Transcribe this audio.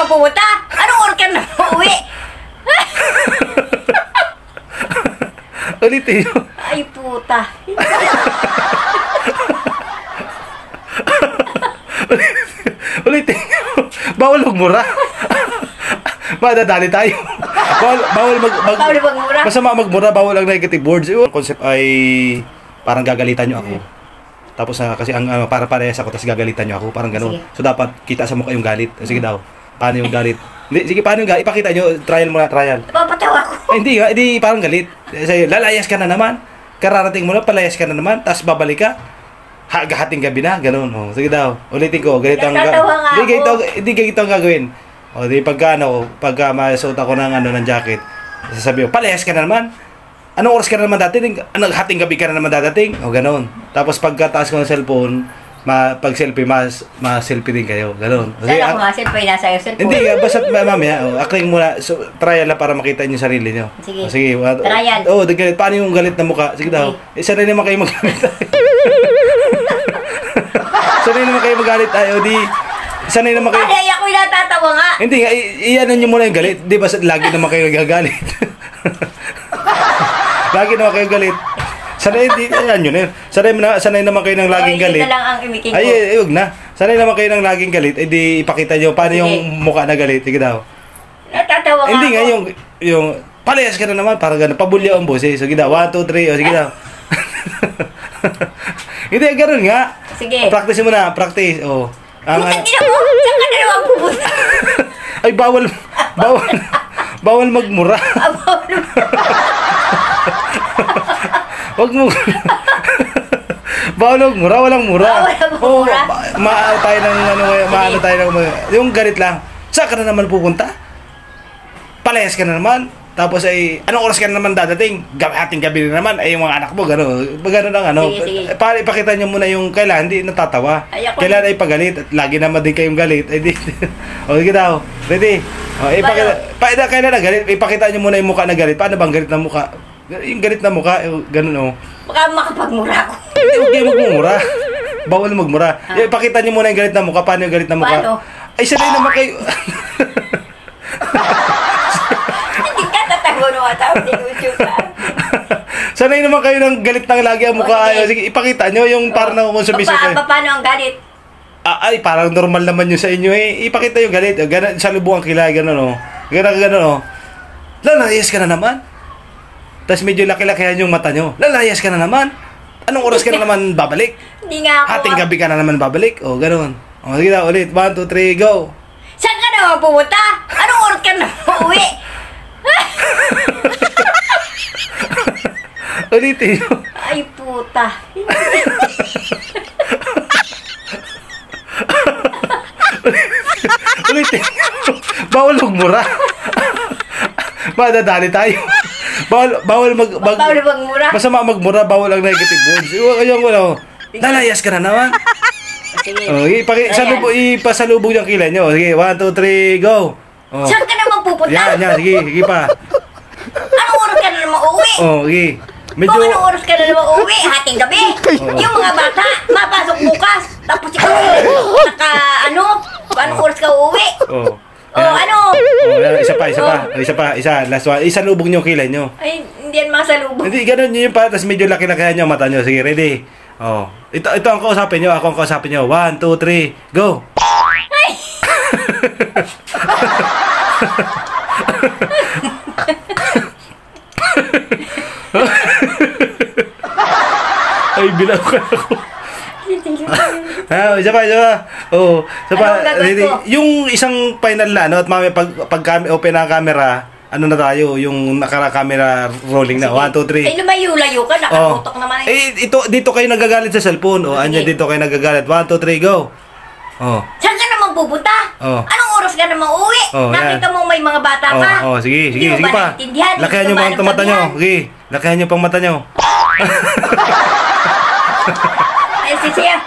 naman pumunta? Anong oras ka na uuwi? Ulitin nyo. Ay, puta. Ulitin nyo. Bawal magmura. Madadali tayo. Bawal magmura. Masama magmura, bawal ang negative words. Yung concept ay parang gagalitan nyo ako. Tapos kasi ang para parehas ako, tapos gagalitan nyo ako. Parang gano'n. So dapat kita sa mukha yung galit. Sige daw. Paano yung galit? Sige, paano yung galit? Ipakita nyo. Trial muna, trial. Napapatawa ko. Hindi parang galit. Sa'yo, lalayas ka na naman. Kararating mo na, palayas ka na naman. Tapos babalik ka. Hating gabi na, gano'n. Oh, sige daw. Ulitin ko. Ganito ang ganito ang gagawin. O di pagka masuot ako ng jacket, sasabihin ko, palayas ka na naman. Anong oras ka na naman dadating? Anong hating gabi ka na naman dadating? O gano'n. Tapos pagkataas ko ng cellphone, pag selfie, ma-selfie din kayo. Gano'n. Saan ako ma-selfie? Nasa yung cellphone? Hindi, basta mamaya, acting muna. So, trial na para makita niyo yung sarili niyo. Sige. Sige. Trial. Galit. Paano yung galit na mukha? Sige daw. Sanay naman kayo magalit tayo. Sanay naman kayo magalit tayo. Sanay naman kayo. Ay, ako yung natatawa nga. Hindi nga, iyanan nyo muna yung galit. Di ba, lagi naman kayo nagagalit. Lagi naman kayo galit. Sanay, ayan yun eh. Sanay naman kayo ng laging galit. Ito lang ang imikin ko. Ay, huwag na. Sanay naman kayo ng laging galit. Eh di, ipakita nyo paano yung mukha na galit. Sige daw. Natatawa nga Hindi ako. nga, yung palayas ka na naman. Parang gano'n. Pabulya ang boses. Sige daw. 1, 2, 3. O, sige daw. Hindi, gano'n nga. Sige. Practice mo na. Practice. O. Putang ina mo! Saan ka na naman pupunta? Ay, bawal magmura. Wag mo. Bawal magmura, walang mura. Maano tayo ng yung galit lang. Saan ka na naman pupunta? Palayas ka na naman. Tapos ay, anong oras ka na naman dadating? Hating gabi na naman. Ay, yung mga anak mo, gano'n. Gano'n lang, Sige. Para ipakita nyo muna yung kailan, hindi natatawa. Kailan ay pagalit. At lagi naman din kayong galit. Ay, di. O, sige daw. Ready? O, kailan na galit? Ipakita nyo muna yung mukha na galit. Paano bang galit na mukha? Yung galit na mukha, gano'n, o. Baka makapagmura ko. Huwag kayo magmumura. Bawal magmura. Ipakita nyo muna yung galit na mukha. Paano yung galit na mukha? Paano? Ay, sanay naman kayo. Sanay naman kayo ng galit ng lagi ang mukha. Sige, ipakita nyo yung parang nakukonsumiso kayo. Paano ang galit? Ay, parang normal naman yun sa inyo eh. Ipakita yung galit. Ganun, sa lubong ang kilay, gano'n o. Gano'n o. Lalayas ka na naman. Tapos medyo laki-lakihan yung mata nyo. Lalayas ka na naman. Anong oras ka na naman babalik? Hindi nga ako. Hating gabi ka na naman babalik. O, gano'n. O, sige na, ulit. 1, 2, 3, go. Saan ka naman pumunta? Anong oras ka na uuwi? Ulitin nyo. Ay, puta. Ulitin nyo. Bawal magmura. Madadali tayo. Bawal magmura. Masama magmura, bawal ang negative words. Ayun ko lang. Lalayas ka na naman. Sige. Ipasalubog yung kilay nyo. Sige, 1, 2, 3, go. Saan ka naman pupunta? Yan, sige pa. Anong oras ka na naman uuwi? Sige. Kung anong oras ka na naman uuwi, hating gabi. Yung mga bata, mapasok bukas. Tapos ikaw, anong oras ka uuwi? Isa, last one. Isalubog nyo kilay nyo. Ay, hindi yan masalubog. Hindi, ganun nyo yung pa, tapos medyo laki-lakihan nyo mata nyo. Sige, ready? Ito ang kausapin nyo, ako ang kausapin nyo. 1, 2, 3, go! Ay! Ay, bilaw ka ako. Isa pa. Ready? Yung isang final na, at mamaya pag open ang camera, na tayo, yung camera rolling na. 1, 2, 3. Ay, lumayo-layo ka, nakaputok naman. Dito kayo nagagalit sa cellphone. Dito kayo nagagalit. 1, 2, 3, go. Saan ka naman pupunta? Anong oras ka naman uuwi? Nakita mo may mga bata pa. Sige Hindi mo ba pa. naintindihan? Lakihan nyo pang mata nyo. Sige, lakihan nyo pang mata nyo. Ay, siya.